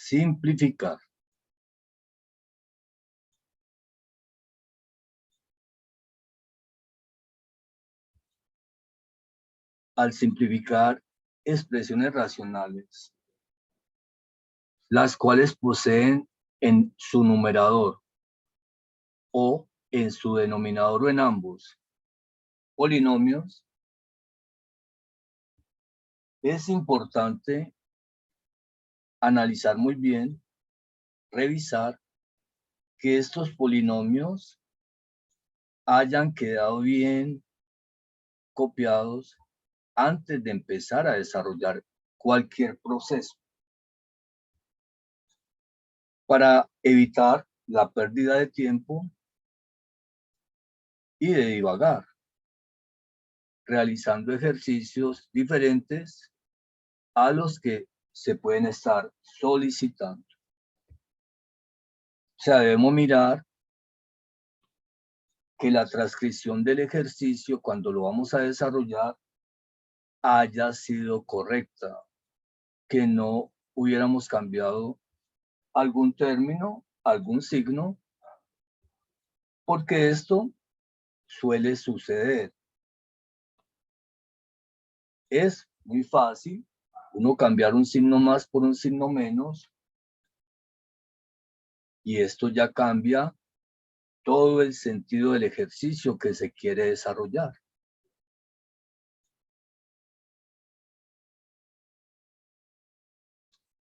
simplificar. Al simplificar expresiones racionales, las cuales poseen en su numerador o en su denominador o en ambos polinomios, es importante analizar muy bien, revisar que estos polinomios hayan quedado bien copiados antes de empezar a desarrollar cualquier proceso, para evitar la pérdida de tiempo y de divagar, realizando ejercicios diferentes a los que se pueden estar solicitando. O sea, debemos mirar que la transcripción del ejercicio, cuando lo vamos a desarrollar, haya sido correcta, que no hubiéramos cambiado algún término, algún signo, porque esto suele suceder. Es muy fácil uno cambiar un signo más por un signo menos, y esto ya cambia todo el sentido del ejercicio que se quiere desarrollar.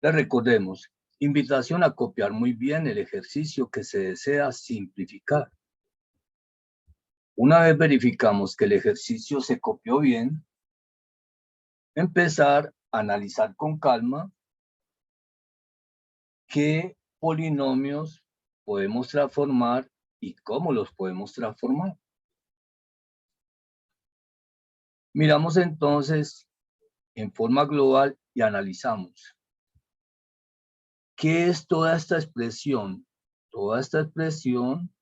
Les recordemos, invitación a copiar muy bien el ejercicio que se desea simplificar. Una vez verificamos que el ejercicio se copió bien, empezar a analizar con calma qué polinomios podemos transformar y cómo los podemos transformar. Miramos entonces en forma global y analizamos. ¿Qué es toda esta expresión? Toda esta expresión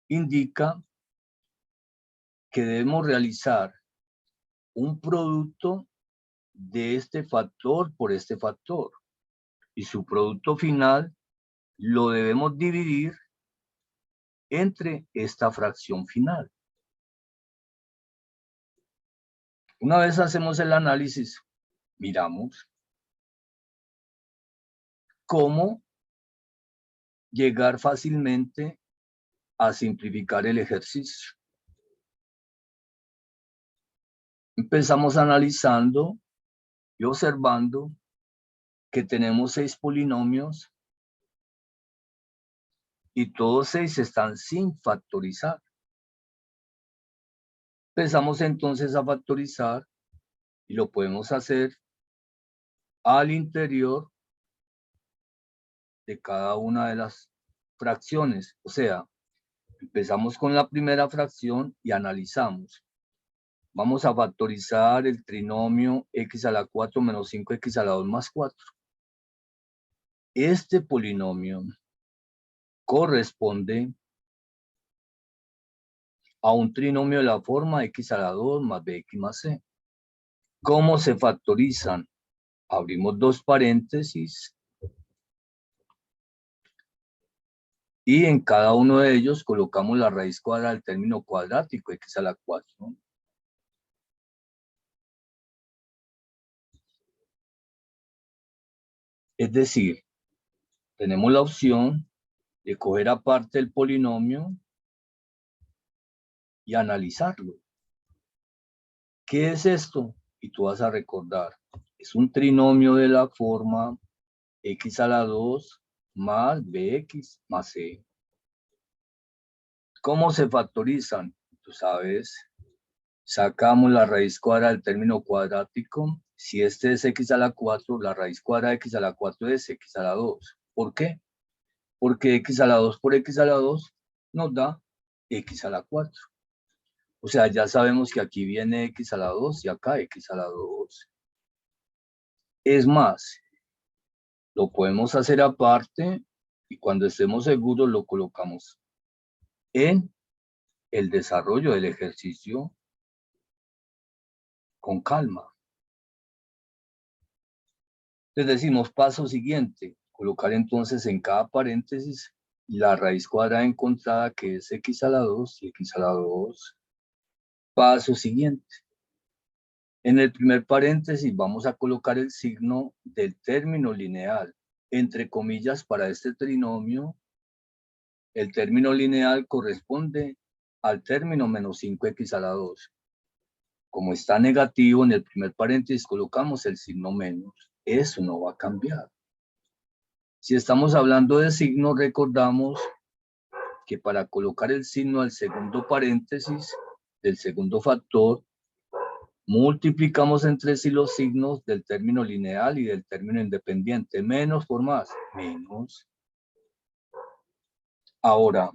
indica que debemos realizar un producto de este factor por este factor, y su producto final lo debemos dividir entre esta fracción final. Una vez hacemos el análisis, miramos cómo llegar fácilmente a simplificar el ejercicio. Empezamos analizando y observando que tenemos 6 polinomios y todos 6 están sin factorizar. Empezamos entonces a factorizar y lo podemos hacer al interior de cada una de las fracciones. O sea, empezamos con la primera fracción y analizamos. Vamos a factorizar el trinomio x a la 4 menos 5x a la 2 más 4. Este polinomio corresponde a un trinomio de la forma x a la 2 más bx más c. ¿Cómo se factorizan? Abrimos dos paréntesis y en cada uno de ellos colocamos la raíz cuadrada del término cuadrático x a la 4. Es decir, tenemos la opción de coger aparte el polinomio y analizarlo. ¿Qué es esto? Y tú vas a recordar, es un trinomio de la forma x a la 2 más bx más c. ¿Cómo se factorizan? Tú sabes, sacamos la raíz cuadrada del término cuadrático. Si este es x a la 4, la raíz cuadrada de x a la 4 es x a la 2. ¿Por qué? Porque x a la 2 por x a la 2 nos da x a la 4. O sea, ya sabemos que aquí viene x a la 2 y acá x a la 2. Es más, lo podemos hacer aparte y cuando estemos seguros lo colocamos en el desarrollo del ejercicio con calma. Les decimos paso siguiente, colocar entonces en cada paréntesis la raíz cuadrada encontrada, que es x a la 2 y x a la 2. Paso siguiente. En el primer paréntesis vamos a colocar el signo del término lineal. Entre comillas, para este trinomio, el término lineal corresponde al término menos 5x a la 2. Como está negativo, en el primer paréntesis colocamos el signo menos. Eso no va a cambiar. Si estamos hablando de signo, recordamos que para colocar el signo al segundo paréntesis del segundo factor, multiplicamos entre sí los signos del término lineal y del término independiente. Menos por más, menos. Ahora,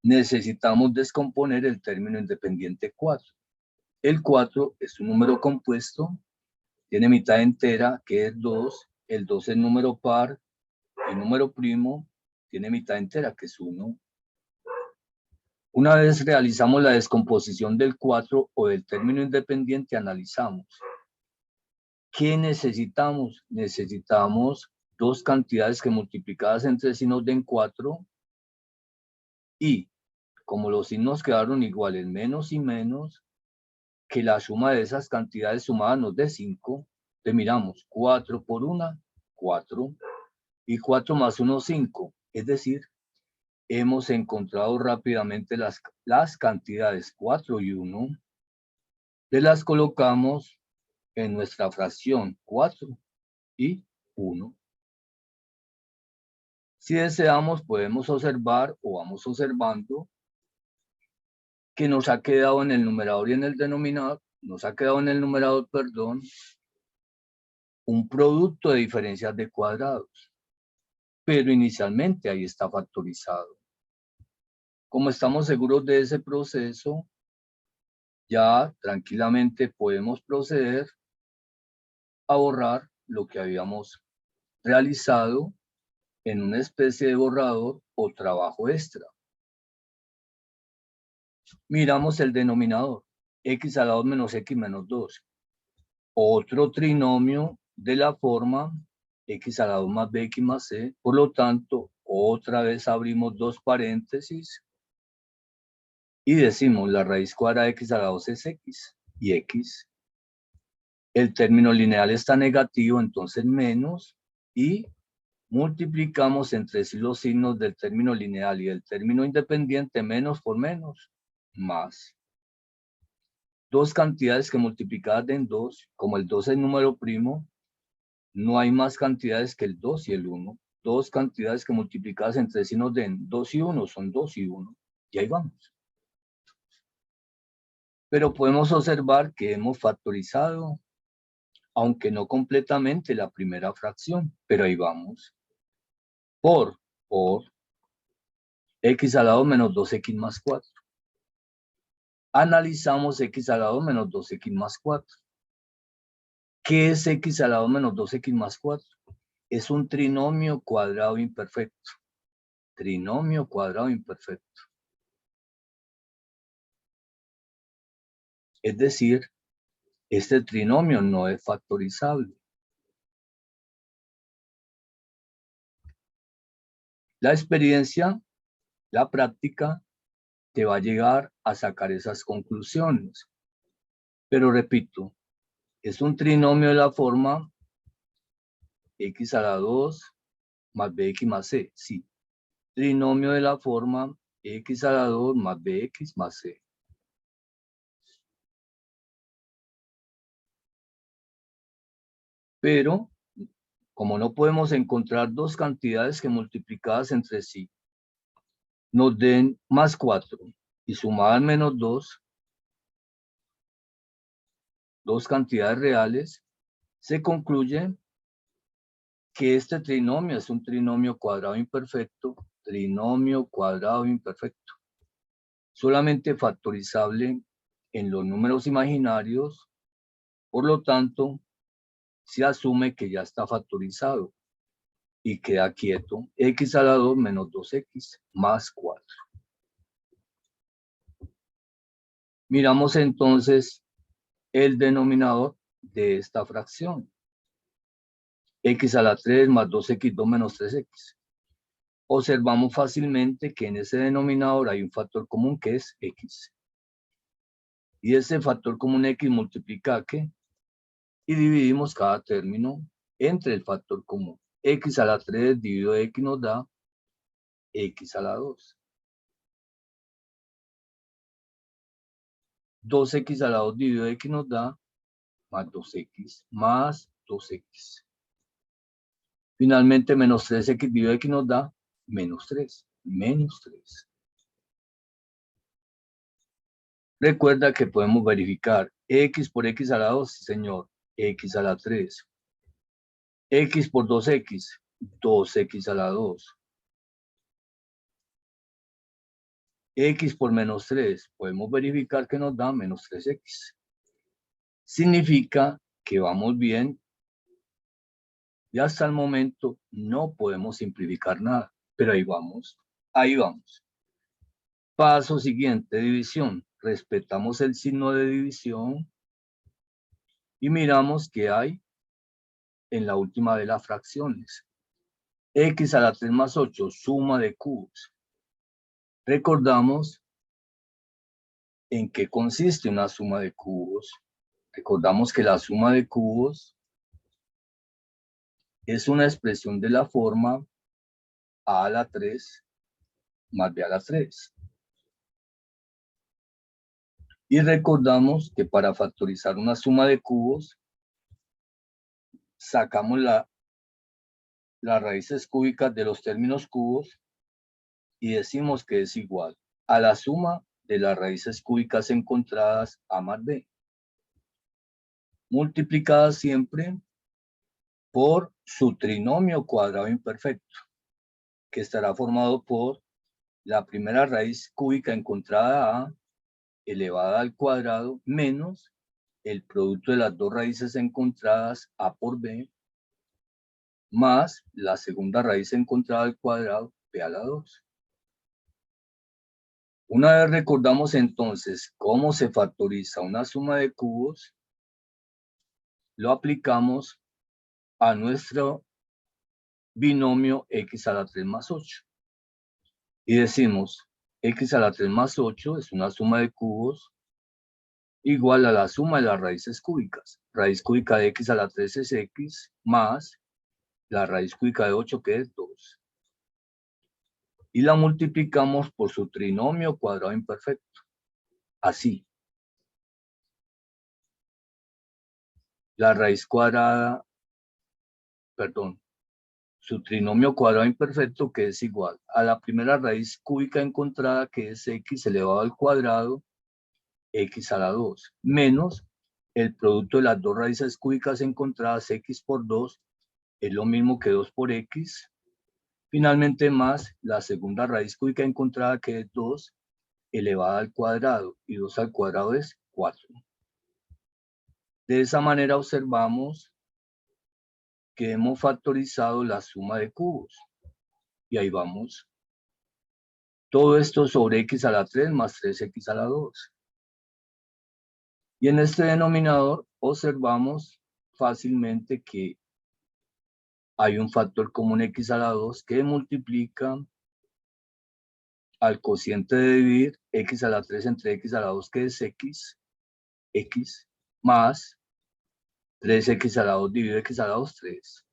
necesitamos descomponer el término independiente 4. El 4 es un número compuesto, tiene mitad entera, que es 2. El 2 es número par, el número primo tiene mitad entera, que es 1. Una vez realizamos la descomposición del 4 o del término independiente, analizamos. ¿Qué necesitamos? Necesitamos dos cantidades que multiplicadas entre sí nos den 4 y como los signos quedaron iguales, menos y menos, que la suma de esas cantidades sumadas nos dé 5. Entonces miramos, 4 por 1, 4, y 4 más 1, 5. Es decir, hemos encontrado rápidamente las cantidades 4 y 1, las colocamos en nuestra fracción 4 y 1. Si deseamos, podemos observar o vamos observando que nos ha quedado en el numerador y en el denominador, un producto de diferencias de cuadrados, pero inicialmente ahí está factorizado. Como estamos seguros de ese proceso, ya tranquilamente podemos proceder a borrar lo que habíamos realizado en una especie de borrador o trabajo extra. Miramos el denominador, x a la 2 menos x menos 2. Otro trinomio de la forma x a la 2 más bx más c. Por lo tanto, otra vez abrimos dos paréntesis y decimos la raíz cuadrada de x a la 2 es x y x. El término lineal está negativo, entonces menos, y multiplicamos entre sí los signos del término lineal y del término independiente, menos por menos, más. Dos cantidades que multiplicadas den 2, como el 2 es número primo, no hay más cantidades que el 2 y el 1. Dos cantidades que multiplicadas entre sí nos den 2 y 1, son 2 y 1. Y ahí vamos. Pero podemos observar que hemos factorizado, aunque no completamente, la primera fracción, pero ahí vamos. Por x a la 2 menos 2x más 4. Analizamos x a la 2 menos 2x más 4. ¿Qué es x a la 2 menos 2x más 4? Es un trinomio cuadrado imperfecto. Trinomio cuadrado imperfecto. Es decir, este trinomio no es factorizable. La experiencia, la práctica, te va a llegar a sacar esas conclusiones. Pero repito, es un trinomio de la forma x a la 2 más bx más c. Sí. Trinomio de la forma x a la 2 más bx más c. Pero, como no podemos encontrar dos cantidades que multiplicadas entre sí nos den más 4 y sumadas menos 2, dos cantidades reales, se concluye que este trinomio es un trinomio cuadrado imperfecto, solamente factorizable en los números imaginarios, por lo tanto, se asume que ya está factorizado y queda quieto x a la 2 menos 2x más 4. Miramos entonces el denominador de esta fracción. x a la 3 más 2x2 menos 3x. Observamos fácilmente que en ese denominador hay un factor común que es x. Y ese factor común x multiplica ¿qué? Y dividimos cada término entre el factor común. X a la 3 dividido x nos da x a la 2. 2x a la 2 dividido x nos da más 2x más 2x. Finalmente, menos 3x dividido x nos da menos 3. Menos 3. Recuerda que podemos verificar x por x a la 2, sí señor, x a la 3. X por 2x, 2x a la 2. X por menos 3, podemos verificar que nos da menos 3x. Significa que vamos bien y hasta el momento no podemos simplificar nada, pero ahí vamos, ahí vamos. Paso siguiente, división. Respetamos el signo de división y miramos qué hay en la última de las fracciones. X a la 3 más 8, suma de cubos. Recordamos en qué consiste una suma de cubos. Recordamos que la suma de cubos es una expresión de la forma a la 3 más b a la 3. Y recordamos que para factorizar una suma de cubos, sacamos las raíces cúbicas de los términos cubos y decimos que es igual a la suma de las raíces cúbicas encontradas a más b, multiplicada siempre por su trinomio cuadrado imperfecto, que estará formado por la primera raíz cúbica encontrada a elevada al cuadrado menos el producto de las dos raíces encontradas a por b más la segunda raíz encontrada al cuadrado b a la 2. Una vez recordamos entonces cómo se factoriza una suma de cubos, lo aplicamos a nuestro binomio x a la 3 más 8. Y decimos, x a la 3 más 8 es una suma de cubos igual a la suma de las raíces cúbicas. Raíz cúbica de x a la 3 es x más la raíz cúbica de 8 que es 2. Y la multiplicamos por su trinomio cuadrado imperfecto. Así. La raíz cuadrada, perdón, su trinomio cuadrado imperfecto que es igual a la primera raíz cúbica encontrada que es x elevado al cuadrado x a la 2 menos el producto de las dos raíces cúbicas encontradas x por 2 es lo mismo que 2 por x. Finalmente más la segunda raíz cúbica encontrada que es 2 elevada al cuadrado y 2 al cuadrado es 4. De esa manera observamos que hemos factorizado la suma de cubos. Y ahí vamos. Todo esto sobre x a la 3 más 3x a la 2. Y en este denominador observamos fácilmente que hay un factor común x a la 2 que multiplica al cociente de dividir x a la 3 entre x a la 2 que es x más 3x a la 2 dividido x a la 2, 3.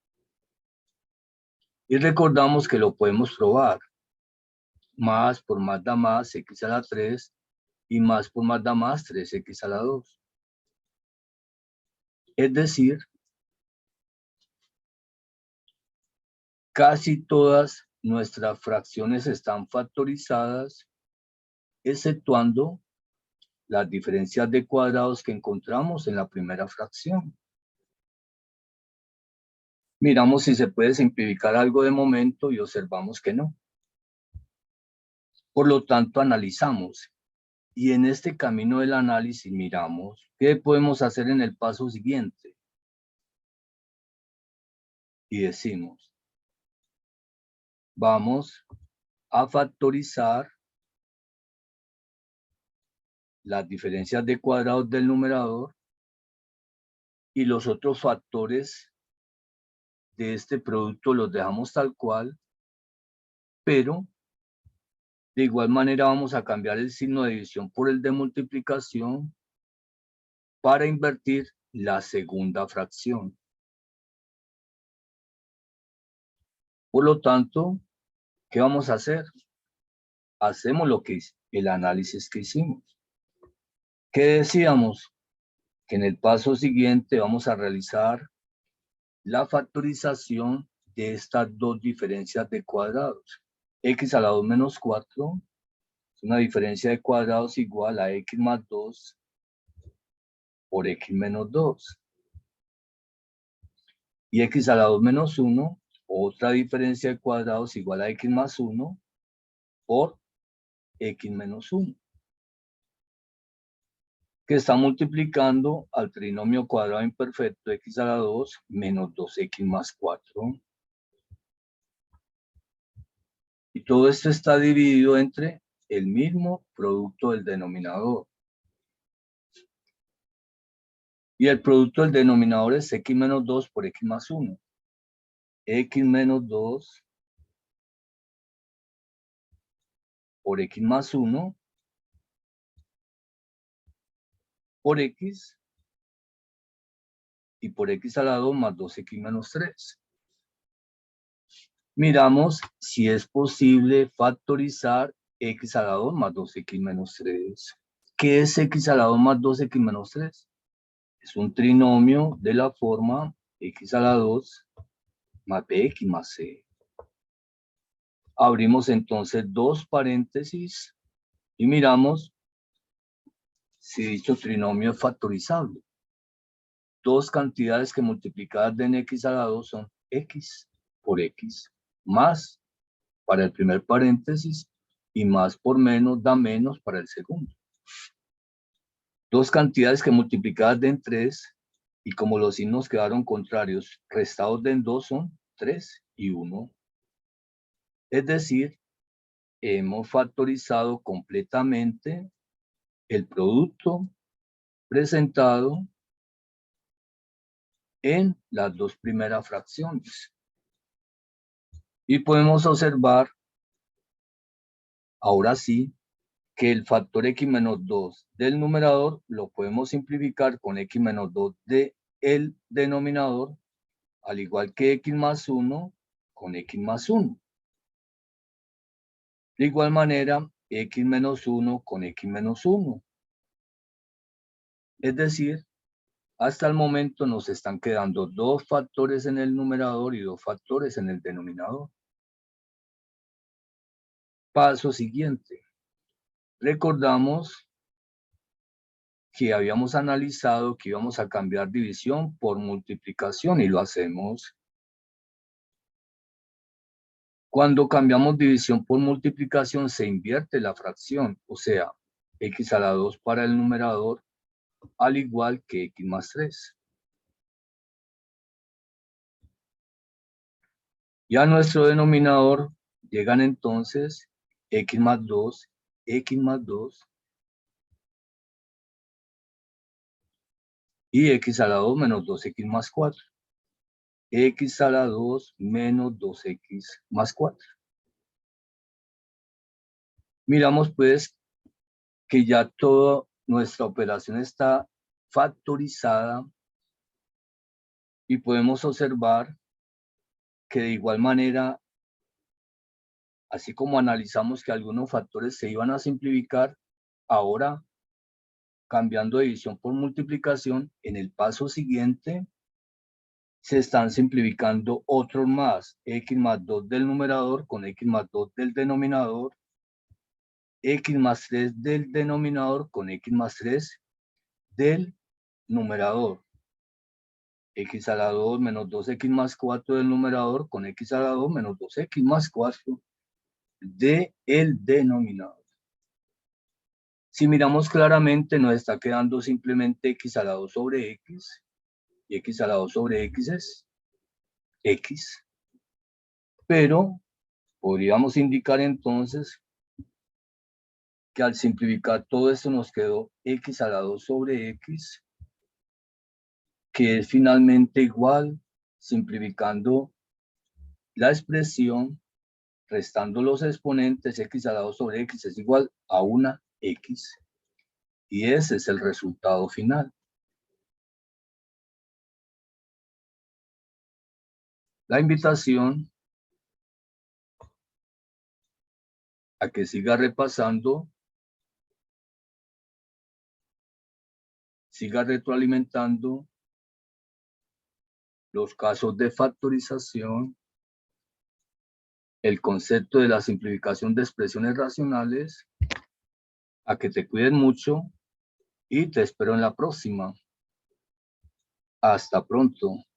Y recordamos que lo podemos probar. Más por más da más x a la 3 y más por más da más 3x a la 2. Es decir, casi todas nuestras fracciones están factorizadas, exceptuando las diferencias de cuadrados que encontramos en la primera fracción. Miramos si se puede simplificar algo de momento y observamos que no. Por lo tanto, analizamos. Y en este camino del análisis miramos qué podemos hacer en el paso siguiente. Y decimos, vamos a factorizar las diferencias de cuadrados del numerador y los otros factores de este producto los dejamos tal cual, pero de igual manera vamos a cambiar el signo de división por el de multiplicación para invertir la segunda fracción. Por lo tanto, ¿qué vamos a hacer? Hacemos el análisis que hicimos. ¿Qué decíamos? Que en el paso siguiente vamos a realizar la factorización de estas dos diferencias de cuadrados. X a la 2 menos 4 es una diferencia de cuadrados igual a X más 2 por X menos 2. Y X a la 2 menos 1, otra diferencia de cuadrados igual a X más 1 por X menos 1. Que está multiplicando al trinomio cuadrado imperfecto X a la 2 menos 2X más 4. Y todo esto está dividido entre el mismo producto del denominador. Y el producto del denominador es X menos 2 por X más 1. X menos 2 por X más 1 por X y por X a la 2 más 2X menos 3. Miramos si es posible factorizar X a la 2 más 2X menos 3. ¿Qué es X a la 2 más 2X menos 3? Es un trinomio de la forma X a la 2 más BX más C. Abrimos entonces dos paréntesis y miramos si dicho trinomio es factorizable. Dos cantidades que multiplicadas de en X a la 2 son X por X, más para el primer paréntesis y más por menos da menos para el segundo. Dos cantidades que multiplicadas de en 3 y como los signos quedaron contrarios, restados de en 2 son 3 y 1. Es decir, hemos factorizado completamente el producto presentado en las dos primeras fracciones. Y podemos observar, ahora sí, que el factor X menos 2 del numerador lo podemos simplificar con X menos 2 del denominador, al igual que X más 1 con X más 1. De igual manera, X menos 1 con X menos 1. Es decir, hasta el momento nos están quedando dos factores en el numerador y dos factores en el denominador. Paso siguiente. Recordamos que habíamos analizado que íbamos a cambiar división por multiplicación y lo hacemos. Cuando cambiamos división por multiplicación se invierte la fracción, o sea, X a la 2 para el numerador, al igual que X más 3. Y a nuestro denominador llegan entonces X más 2, X más 2 y X a la 2 menos 2X más 4. X a la 2 menos 2X más 4. Miramos pues que ya toda nuestra operación está factorizada y podemos observar que de igual manera, así como analizamos que algunos factores se iban a simplificar, ahora cambiando división por multiplicación, en el paso siguiente se están simplificando otros más, X más 2 del numerador con X más 2 del denominador, X más 3 del denominador con X más 3 del numerador. X a la 2 menos 2X más 4 del numerador con X a la 2 menos 2X más 4 del denominador. Si miramos claramente, nos está quedando simplemente X a la 2 sobre X, y X a la 2 sobre X es X. Pero podríamos indicar entonces que al simplificar todo esto nos quedó X a la 2 sobre X, que es finalmente igual simplificando la expresión, restando los exponentes, x a la 2 sobre x es igual a una x. Y ese es el resultado final. La invitación a que siga repasando, siga retroalimentando los casos de factorización, el concepto de la simplificación de expresiones racionales, a que te cuiden mucho y te espero en la próxima. Hasta pronto.